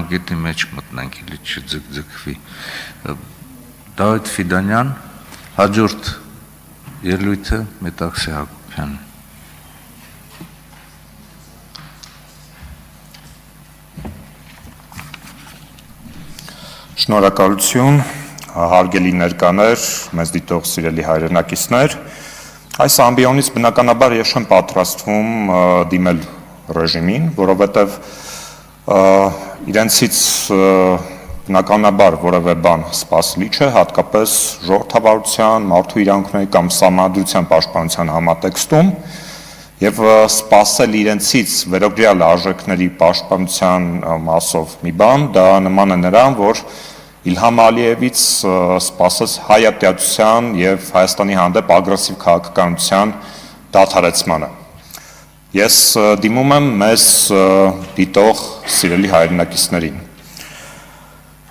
ժամկետի մեջ մտնենք, էլի չձգձգվի։ Դավիթ Ֆիդանյան, հաջորդ ելույթը Մետաքսե Հակոբյան։ Շնորհակալություն, հարգելի ներկաներ, մեզ դիտող սիրելի հայրենակիցներ, այս ամբիոնից բնականաբար ես չեմ պատրաստվում դիմել ռեժիմին, որովհետև իրենցից բնականաբար որևէ բան սպասելի չէ, հատկապես ժողովրդավարության, մարդու իրավունքների կամ սահմանադրության պաշտպանության համատեքստում եւ սպասել իրենցից վերօրյալ արժեքների պաշտպանության մասով մի բան, դա նման է նրան, որ Իլհամ Ալիևից սպասես հայատյացության եւ Հայաստանի հանդեպ ագրեսիվ քաղաքականության դադարեցմանը։ Ես դիմում եմ մեզ դիտող սիրելի հայրենակիցներին։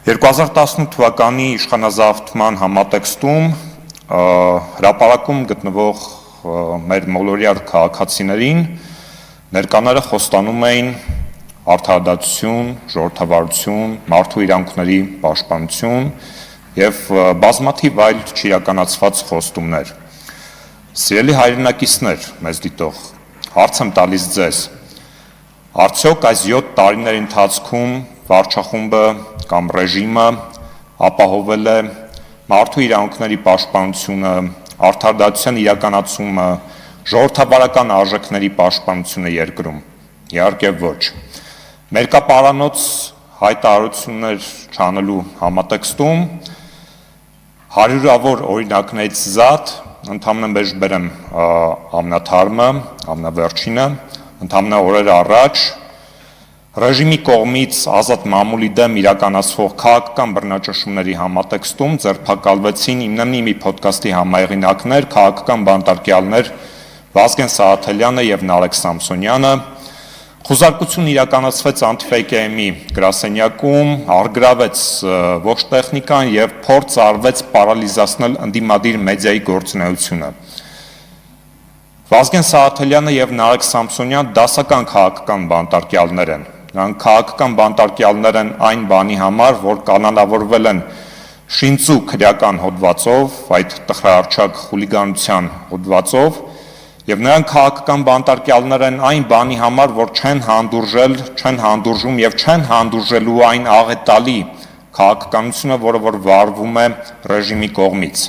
2018 թվականի իշխանազավթման համատեքստում հրապարակում գտնվող մեր մոլորյալ քաղաքացիներին ներկաները խոստանում էին արդարադատություն, ժողովրդավարություն, մարդու իրավունքների պաշտպանություն եւ բազմաթիվ այլ չիրականացված խոստումներ։ Սիրելի հայրենակիցներ, մեզ դիտող, հարց եմ տալիս ձեզ. արդյոք այս 7 տարիների ընթացքում վարչախումբը կամ ռեժիմը ապահովել է մարդու իրավունքների պաշտպանությունը, արդարադատության իրականացումը, ժողովրդավարական արժեքների պաշտպանությունը երկրում։ Իհարկե ոչ։ Մերկապարանոց հայտարարություններ չանելու համատեքստում հարյուրավոր օրինակներից զատ, ընդհանրապես մեջ բերեմ ամենաթարմը, ամենավերջինը, ընդհանրապես օրեր առաջ ռեժիմի կողմից Ազատ Մամուլի դեմ իրականացվող քաղաքական բռնաճնշումների համատեքստում ձերբակալվեցին իմնի փոդքասթի համահեղինակներ, քաղաքական բանտարկյալներ Վազգեն Սահաթելյանը եւ Նարեկ Սամսոնյանը, խոզարկություն իրականացվեց անտիֆեյքեմի գրասենյակում, արգրավեց ողջ տեխնիկան եւ փորձ արվեց պարալիզացնել ընդդիմադիր մեդիայի գործունեությունը։ Վազգեն Սահաթելյանը եւ Նարեկ Սամսոնյան դասական քաղաքական բանտարկյալներ են։ Նրանք քաղաքական բանտարկյալներ են այն բանի համար, որ կանոնավորվել են շինծու քրեական հոդվածով, այդ տխրահարչակ խուլիգանության հոդվածով, եւ նրանք քաղաքական բանտարկյալներ են այն բանի համար, որ չեն հանդուրժում եւ չեն հանդուրժելու այն աղետալի քաղաքականությունը, որը որ վարվում է ռեժիմի կողմից։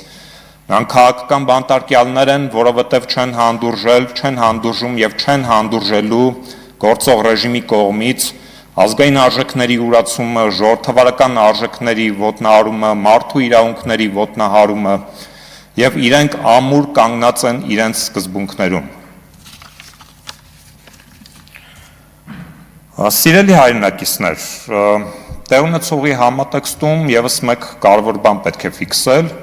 Նրանք քաղաքական բանտարկյալներ են, որովհետեւ չեն հանդուրժում եւ չեն հանդուրժելու գործող ռեժիմի կողմից ազգային արժեքների ուրացումը, ժողովրդավարական արժեքների ոտնահարումը, մարդու իրավունքների ոտնահարումը եւ իրենք ամուր կանգնած են իրենց սկզբունքներում։ Սիրելի հայրենակիցներ, տեղ ունեցողի համատեքստում եւս մեկ կարևոր բան պետք է ֆիքսել։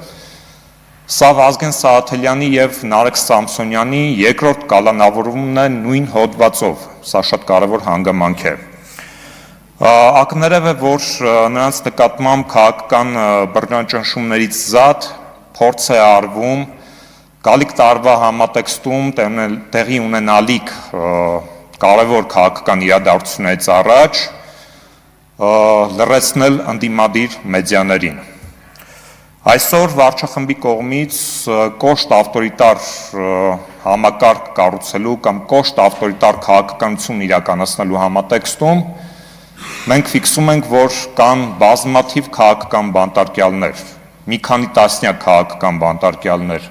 Սա Վազգեն Սահաթելյանի եւ Նարեկ Սամսոնյանի երկրորդ կալանավորումն է նույն հոդվածով։ Սա շատ կարևոր հանգամանք է։ Ակներև է, որ նրանց նկատմամբ քաղաքական բռնաճնշումներից զատ փորձ է արվում գալիք տարվա համատեքստում տեղի ունենալիք կարևոր քաղաքական իրադարձություններից առաջ լրացնել ընդդիմադիր մեդիաներին։ Այսօր վարչախմբի կողմից կոշտ ավտորիտար համակարգ կառուցելու կամ կոշտ ավտորիտար քաղաքականություն իրականացնելու համատեքստում մենք ֆիքսում ենք, որ կան բազմաթիվ քաղաքական բանտարկյալներ, մի քանի տասնյակ քաղաքական բանտարկյալներ,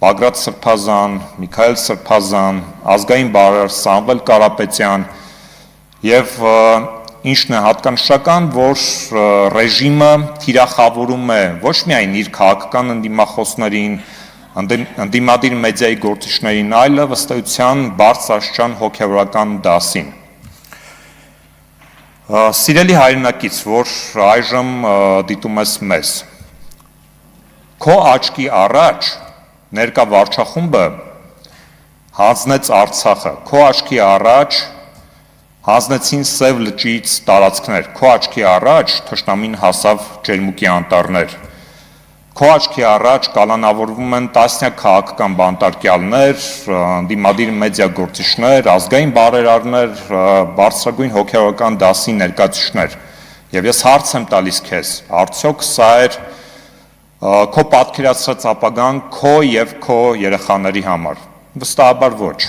Բագրատ Սրբազան, Միքայել Սրբազան, ազգային բարեր Սամվել Կարապետյան եւ ինչն է հատկանշական, որ ռեժիմը թիրախավորում է ոչ միայն իր քաղաքական ընդդիմախոսներին, ընդդիմադիր մեդիայի գործիչներին, այլև ըստ էության բարձրաստիճան հոգևորական դասին։ Սիրելի հայրենակից, որ այժմ դիտում ես մեզ, քո աչքի առաջ ներկա վարչախումբը հանձնեց Արցախը, քո աչքի առաջ հանձնեցին Սև լճից տարածքներ, քո աչքի առաջ թշնամին հասավ Ջերմուկի անտառներ, քո աչքի առաջ կալանավորվում են տասնյակ քաղաքական բանտարկյալներ, ընդդիմադիր մեդիա գործիչներ, ազգային բարերարներ, բարձրագույն հոգևորական դասի ներկայացուցիչներ։ Եվ ես հարց եմ տալիս քեզ, արդյոք սա էր քո պատկերացրած ապագան քո եւ քո երեխաների համար։ Վստահաբար ոչ։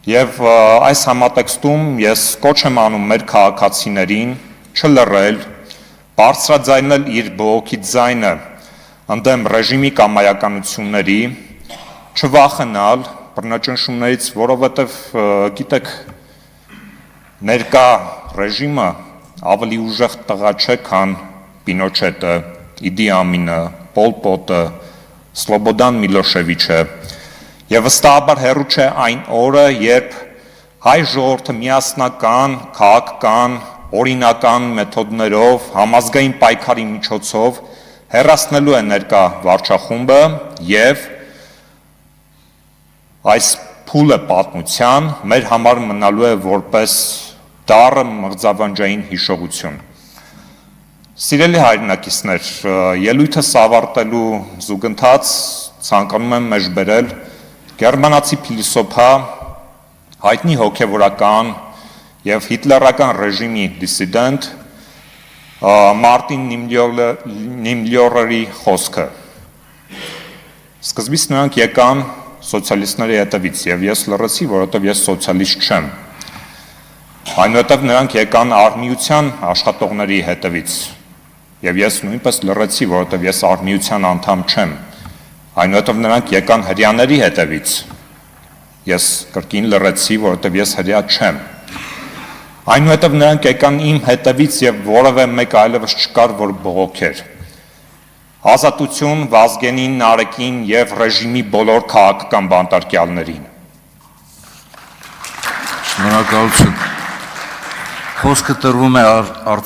Եվ այս համատեքստում ես կոչ եմ անում մեր քաղաքացիներին չլռել, բարձրաձայնել իր բողոքի ձայնը ընդդեմ ռեժիմի կամայականությունների, չվախենալ բռնաճնշումներից, որովհետև գիտեք, ներկա ռեժիմը ավելի ուժեղ տղա չէ, քան Պինոչետը, Իդի Ամինը, Պոլ Պոտը, Սլոբոդան Միլոշևիչը, եւ վստահաբար հեռու չէ այն օրը, երբ հայ ժողովուրդը միասնական, քաղաքական, օրինական մեթոդներով, համազգային պայքարի միջոցով հեռացնելու է ներկա վարչախումբը եւ այս փուլը պատմության մեր համար մնալու է որպես դառը մղձավանջային հիշողություն։ Սիրելի հայրենակիցներ, ելույթս ավարտելու զուգընթաց ցանկանում եմ մեջբերել գերմանացի փիլիսոփա, հայտնի հոգևորական եւ հիտլերական ռեժիմի դիսիդենտ Մարտին Նիմլյորերի խոսքը։ Սկզբից նրանք եկան սոցիալիստների հետևից եւ ես լռեցի, որովհետեւ ես սոցիալիստ չեմ։ Այնուհետև նրանք եկան արմիության աշխատողների հետևից եւ ես նույնպես լռեցի, որովհետեւ ես արմիության անդամ չեմ։ Այնուհետև նրանք եկան հրյաների հետևից։ Ես կրկին լռեցի, որովհետև ես հրյա չեմ։ Այնուհետև նրանք եկան իմ հետևից եւ որևէ մեկ այլևս չկար, որ բողոքեր։ Ազատություն Վազգենին, Նարեկին եւ ռեժիմի բոլոր քաղաքական բանտարկյալներին։ Շնորհակալություն։ Խոսքը տրվում է